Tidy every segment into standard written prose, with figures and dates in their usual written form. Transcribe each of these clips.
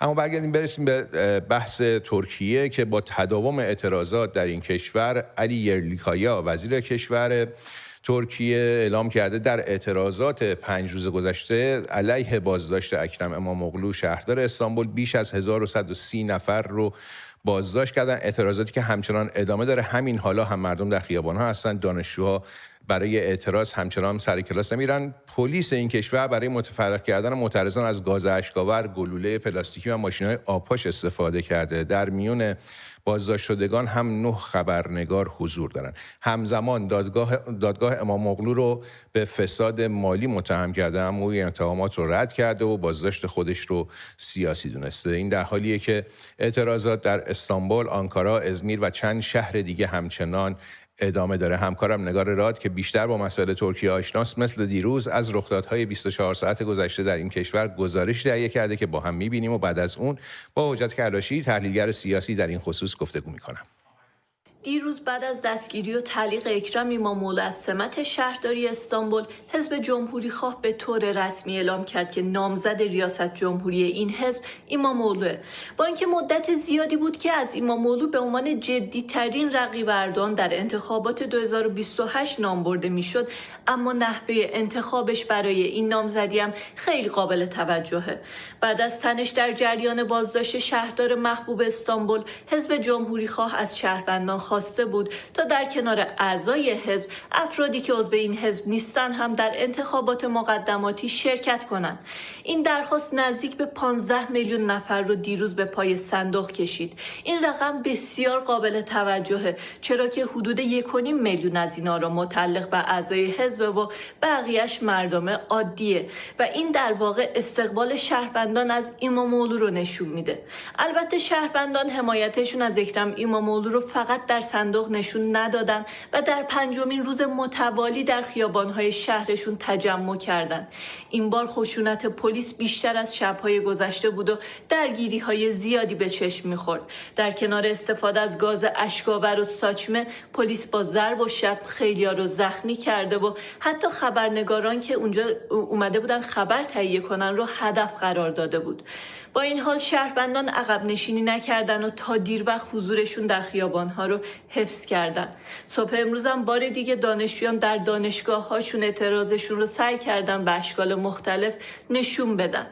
اما برگردیم برسیم به بحث ترکیه که با تداوم اعتراضات در این کشور، علی یرلیکایا وزیر کشور ترکیه اعلام کرده در اعتراضات 5 روز گذشته علیه بازداشت اکرم اماموغلو شهردار استانبول بیش از 1130 نفر رو بازداشت کردن. اعتراضاتی که همچنان ادامه داره. همین حالا هم مردم در خیابان‌ها هستن، دانشجوها برای اعتراض همچنان سر کلاس نمیرن. پلیس این کشور برای متفرق کردن معترضان از گاز اشک‌آور، گلوله پلاستیکی و ماشین‌های آبپاش استفاده کرده. در میون بازداشت شدگان هم 9 خبرنگار حضور دارند. همزمان دادگاه اماموغلو رو به فساد مالی متهم کرده، اما این اتهامات رو رد کرده و بازداشت خودش رو سیاسی دونسته. این در حالیه که اعتراضات در استانبول، آنکارا، ازمیر و چند شهر دیگه همچنان ادامه داره. همکارم نگار راد که بیشتر با مسائل ترکیه آشناست، مثل دیروز از رخدادهای 24 ساعت گذشته در این کشور گزارش تهیه کرده که با هم می‌بینیم و بعد از اون با حجت کلاشی، تحلیلگر سیاسی، در این خصوص گفتگو می‌کنم. دیروز بعد از دستگیری و تعلیق اکرم اماموغلو از سمت شهرداری استانبول، حزب جمهوری خواه به طور رسمی اعلام کرد که نامزد ریاست جمهوری این حزب اماموغلوه. با اینکه مدت زیادی بود که از اماموغلو به عنوان جدی‌ترین رقیب اردوغان در انتخابات 2028 نام برده میشد، اما نحوه انتخابش برای این نامزدی هم خیلی قابل توجهه. بعد از تنش در جریان بازداشت شهردار محبوب استانبول، حزب جمهوری خواه از شهروندان خواسته بود تا در کنار اعضای حزب، افرادی که عضو این حزب نیستن هم در انتخابات مقدماتی شرکت کنند. این درخواست نزدیک به 15 میلیون نفر رو دیروز به پای صندوق کشید. این رقم بسیار قابل توجهه، چرا که حدود 1.5 میلیون از اینا رو متعلق به اعضای حزب و بقیه‌اش مردم عادیه و این در واقع استقبال شهروندان از اماموغلو رو نشون میده. البته شهروندان حمایتشون از اکرم اماموغلو رو فقط در صندوق نشون ندادن و در 5مین روز متوالی در خیابان‌های شهرشون تجمع کردند. این بار خشونت پلیس بیشتر از شب‌های گذشته بود و درگیری‌های زیادی به چشم می‌خورد. در کنار استفاده از گاز اشک‌آور و ساچمه، پلیس با ضرب و شتم خیلی‌ها رو زخمی کرده و حتی خبرنگاران که اونجا اومده بودن خبر تهیه کنن رو هدف قرار داده بود. با این حال شهروندان عقب نشینی نکردن و تا دیر وقت حضورشون در خیابان‌ها رو حفظ کردن. صبح امروز هم بار دیگه دانشجویان در دانشگاه‌هاشون اعتراضشون رو سعی کردن به اشکال مختلف نشون بدن.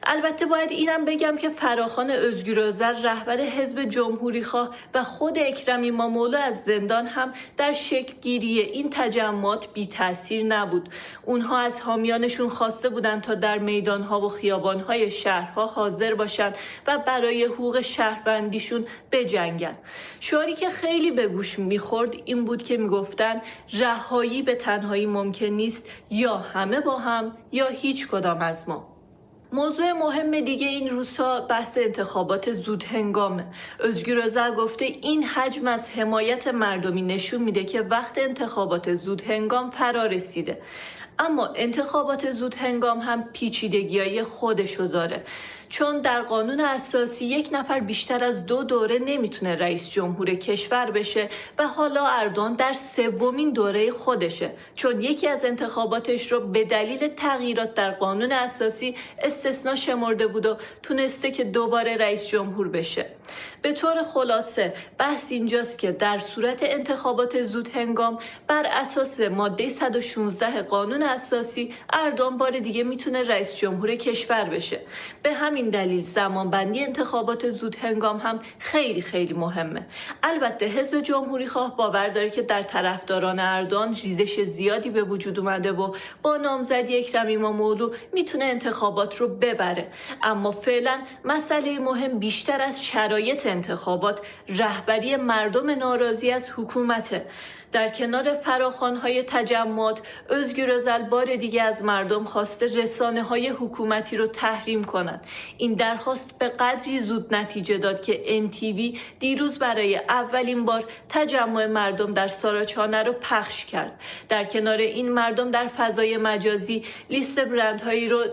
البته باید اینم بگم که فراخوان özgürözel رهبر حزب جمهوری خواه و خود اکرم اماموغلو از زندان هم در شکل گیری این تجمعات بی تأثیر نبود. اونها از حامیانشون خواسته بودن تا در میدانها و خیابانهای شهرها حاضر باشن و برای حقوق شهروندیشون بجنگن. شعاری که خیلی به گوش میخورد این بود که میگفتن رهایی به تنهایی ممکن نیست، یا همه با هم یا هیچ کدام از ما. موضوع مهم دیگه این روزها بحث انتخابات زود هنگامه. özgürözel گفته این حجم از حمایت مردمی نشون میده که وقت انتخابات زود هنگام فرا رسیده. اما انتخابات زود هنگام هم پیچیدگی‌های خودشو داره، چون در قانون اساسی 1 نفر بیشتر از 2 دوره نمیتونه رئیس جمهور کشور بشه و حالا اردوغان در 3مین دوره خودشه، چون یکی از انتخاباتش رو به دلیل تغییرات در قانون اساسی استثنا شمرده بود و تونسته که دوباره رئیس جمهور بشه. به طور خلاصه بحث اینجاست که در صورت انتخابات زود هنگام بر اساس ماده 116 قانون اساسی اردوغان بار دیگه میتونه رئیس جمهور کشور بشه. به همین دلیل زمانبندی انتخابات زود هنگام هم خیلی خیلی مهمه. البته حزب جمهوری خواه باور داره که در طرفداران اردوغان ریزش زیادی به وجود اومده و با نامزدی اکرم اماموغلو میتونه انتخابات رو ببره. اما فعلا مسئله مهم بیشتر از شرایط انتخابات رهبری مردم ناراضی از حکومته. در کنار فراخوان‌های تجمعات، özgürözel بار دیگه از مردم خواسته رسانه‌های حکومتی رو تحریم کنند. این درخواست به قدری زود نتیجه داد که NTV دیروز برای اولین بار تجمع مردم در ساراچهانه رو پخش کرد. در کنار این مردم در فضای مجازی لیست برندهایی رو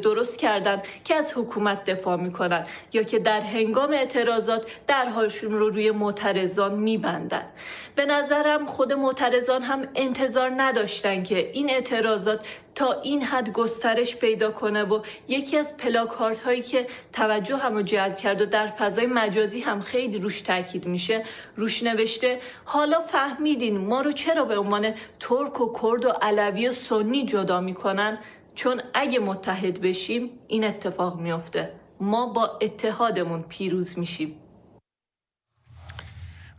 درست کردند که از حکومت دفاع می‌کنند یا که در هنگام اعتراضات درهاشون رو روی معترضان می‌بندند. به نظرم خود خود معترضان هم انتظار نداشتن که این اعتراضات تا این حد گسترش پیدا کنه و یکی از پلاکارد هایی که توجه هم رو جلب کرد و در فضای مجازی هم خیلی روش تاکید میشه، روش نوشته حالا فهمیدین ما رو چرا به عنوان ترک و کرد و علوی و سنی جدا میکنن؟ چون اگه متحد بشیم این اتفاق میفته، ما با اتحادمون پیروز میشیم.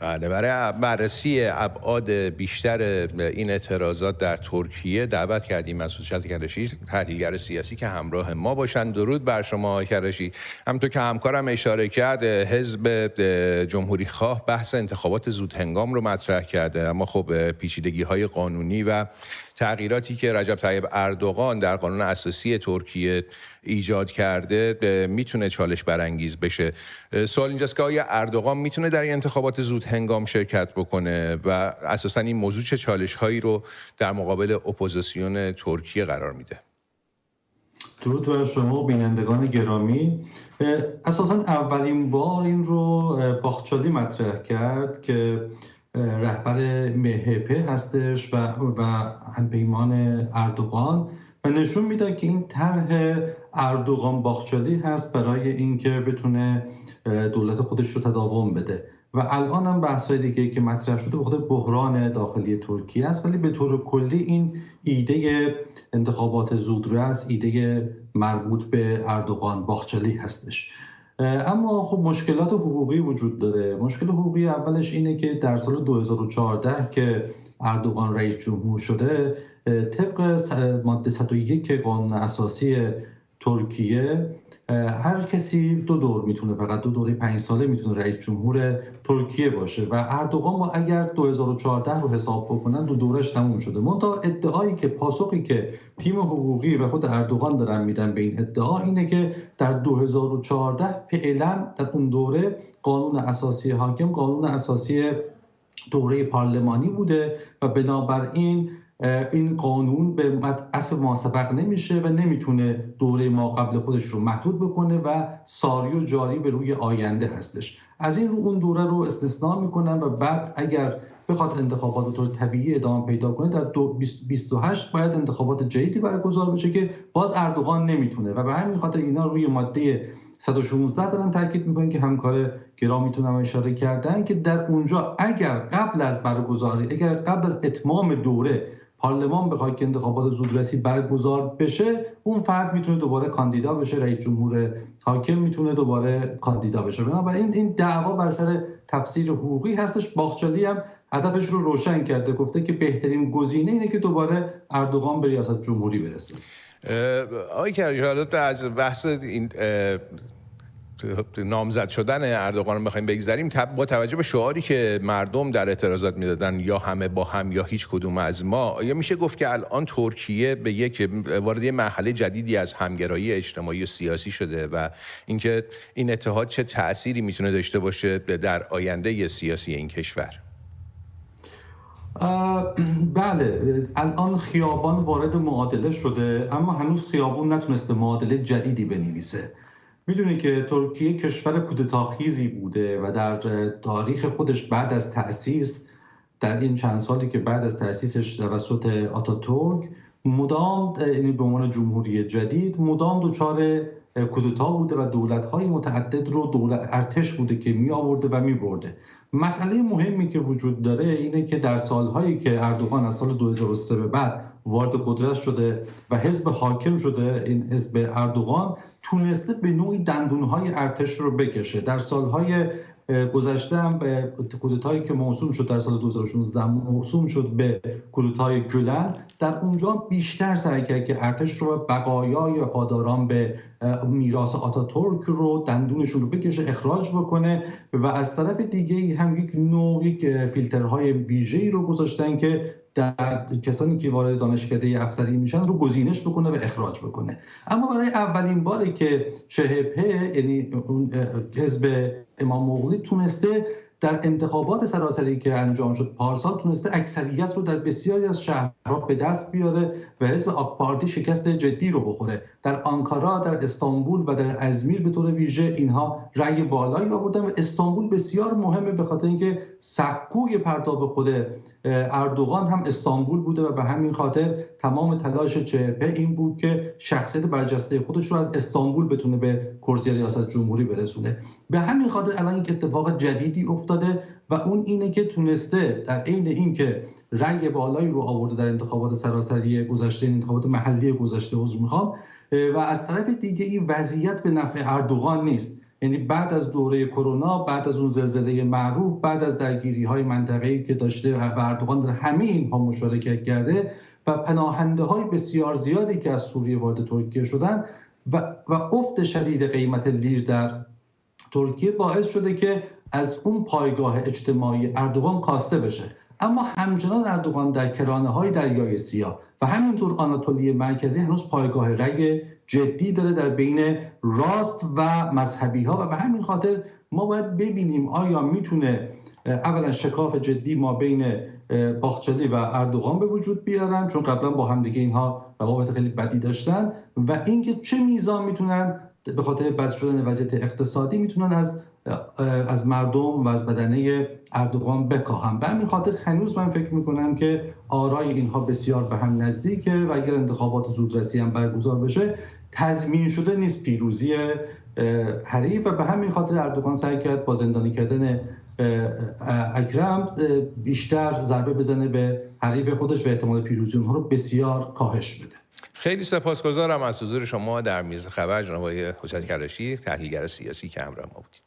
بله، برای بررسی ابعاد بیشتر این اعتراضات در ترکیه دعوت کردیم مسعود کرشی، تحلیلگر سیاسی، که همراه ما باشند. درود بر شما آقای کرشی. همونطور که همکارم اشاره کرد، حزب جمهوری خواه بحث انتخابات زودهنگام رو مطرح کرده، اما خب پیچیدگی‌های قانونی و تغییراتی که رجب طیب اردوغان در قانون اساسی ترکیه ایجاد کرده میتونه چالش برانگیز بشه. سوال اینجاست که آیا اردوغان میتونه در این انتخابات زود هنگام شرکت بکنه و اساساً این موضوع چه چالش‌هایی رو در مقابل اپوزیسیون ترکیه قرار میده؟ درود بر شما و بینندگان گرامی. اساساً اولین بار این رو باخچالی مطرح کرد که رهبر MHP هستش و همپیمان اردوغان، و نشون میده که این طرح اردوغان باخچالی هست برای اینکه بتونه دولت خودش رو تداوم بده. و الان هم بحث‌های دیگه که مطرح شده به خود بحران داخلی ترکیه است، ولی به طور کلی این ایده انتخابات زودرس ایده مربوط به اردوغان باخچالی هستش. اما خب مشکلات حقوقی وجود داره. مشکل حقوقی اولش اینه که در سال 2014 که اردوغان رئیس جمهور شده، طبق ماده 101 قانون اساسی ترکیه هر کسی 2 دور میتونه، فقط 2 دوره 5 ساله میتونه رئیس جمهور ترکیه باشه و اردوغان ما اگر 2014 رو حساب بکنن 2 دورش تموم شده. منتها ادعایی که پاسخی که تیم حقوقی و خود اردوغان دارن میدن به این ادعا اینه که در 2014 فعلا در اون دوره قانون اساسی حاکم قانون اساسی دوره پارلمانی بوده و بنابراین این قانون به عطف ماسبق نمیشه و نمیتونه دوره ما قبل خودش رو محدود بکنه و ساری و جاری به روی آینده هستش. از این رو اون دوره رو استثناء میکنن و بعد اگر بخواد انتخابات به طور طبیعی ادامه پیدا کنه در 2028 باید انتخابات جدیدی برگزار بشه که باز اردوغان نمیتونه و به همین خاطر اینا روی ماده 116 دارن تاکید میکنن که همکار گرامیتون هم اشاره کردن که در اونجا اگر قبل از اتمام دوره پارلمان بخواد که انتخابات زودرسی برگزار بشه، اون فرد میتونه دوباره کاندیدا بشه، رئیس جمهور حاکم میتونه دوباره کاندیدا بشه. بنابراین این دعوا بر سر تفسیر حقوقی هستش. باخچالی هم هدفش رو روشن کرده، گفته که بهترین گزینه اینه که دوباره اردوغان به ریاست جمهوری برسه. آقای کرجی، حالا از بحث این نامزد شدن اردوغان رو بخوایم بگذاریم، با توجه به شعاری که مردم در اعتراضات میدادن، یا همه با هم یا هیچ کدوم از ما، یا میشه گفت که الان ترکیه به وارد یه مرحله جدیدی از همگرایی اجتماعی و سیاسی شده و اینکه این اتحاد چه تأثیری میتونه داشته باشه در آینده سیاسی این کشور؟ بله، الان خیابان وارد معادله شده، اما هنوز خیابان نتونسته معادله جدیدی بنویسه. میدونی که ترکیه کشور کودتاخیزی بوده و در تاریخ خودش بعد از تأسیس، در این چند سالی که بعد از تأسیسش توسط آتاتورک مدام به عنوان جمهوری جدید مدام دچار کودتا بوده و دولت‌های متعدد رو ارتش بوده که می آورده و می برده. مسئله مهمی که وجود داره اینه که در سالهایی که اردوغان از سال 2003 به بعد وارد قدرت شده و حزب حاکم شده، این حزب اردوغان تونسته به نوعی دندونهای ارتش رو بکشه. در سالهای گذشته هم به کودتایی که موسوم شد در سال 2016 موسوم شد به کودتای گلن، در اونجا بیشتر سعی کرد که ارتش رو بقایای وفاداران به میراث آتاتورک رو دندونشون رو بکشه، اخراج بکنه و از طرف دیگه هم یک فیلترهای ویژه‌ای رو گذاشتن که در کسانی که وارد دانشکده افسری میشن رو گزینش بکنه و اخراج بکنه. اما برای اولین باری که CHP، یعنی حزب امام مغلی، تونسته در انتخابات سراسری که انجام شد پارسال تونسته اکثریت رو در بسیاری از شهرها به دست بیاره و حزب آک پارتی شکست جدی رو بخوره. در آنکارا، در استانبول و در ازمیر به طور ویژه اینها رأی بالایی آوردن و استانبول بسیار مهمه به خاطر اینکه سکوی پرتاب خود اردوغان هم استانبول بوده و به همین خاطر تمام تلاش چهپ این بود که شخصیت برجسته خودش رو از استانبول بتونه به کرسی ریاست جمهوری برسونه. به همین خاطر الان یک اتفاق جدیدی افتاده و اون اینه که تونسته در عین اینکه رأی بالایی رو آورده در انتخابات سراسری گذشته، انتخابات محلی گذشته و از طرف دیگه این وضعیت به نفع اردوغان نیست. یعنی بعد از دوره کرونا، بعد از اون زلزله معروف، بعد از درگیری‌های منطقه‌ای که داشته و اردوغان در همه اینها مشارکت کرده و پناهنده‌های بسیار زیادی که از سوریه وارد ترکیه شدن و افت شدید قیمت لیر در ترکیه باعث شده که از اون پایگاه اجتماعی اردوغان کاسته بشه. اما همچنان اردوغان در کرانه‌های دریای سیاه و همینطور آناتولی مرکزی هنوز پایگاه رأی جدی داره در بین راست و مذهبی ها و به همین خاطر ما باید ببینیم آیا میتونه اولا شکاف جدی ما بین باختچالی و اردوغان به وجود بیارن، چون قبلا با هم دیگه اینها روابط خیلی بدی داشتن، و اینکه چه میزان میتونن به خاطر بد شدن وضعیت اقتصادی میتونن از مردم و از بدنه اردوغان بکاهن. به همین خاطر هنوز من فکر میکنم که آرای اینها بسیار به هم نزدیکه و اگر انتخابات زودرسی هم برگزار بشه تضمین شده نیست پیروزی حریف و به همین خاطر اردوغان سعی کرد با زندانی کردن اکرم بیشتر ضربه بزنه به حریف خودش و احتمال پیروزی اونها رو بسیار کاهش بده. خیلی سپاسگزارم از حضور شما در میز خبر جناب آقای حجت کرشی، تحلیلگر سیاسی که همراه ما بودید.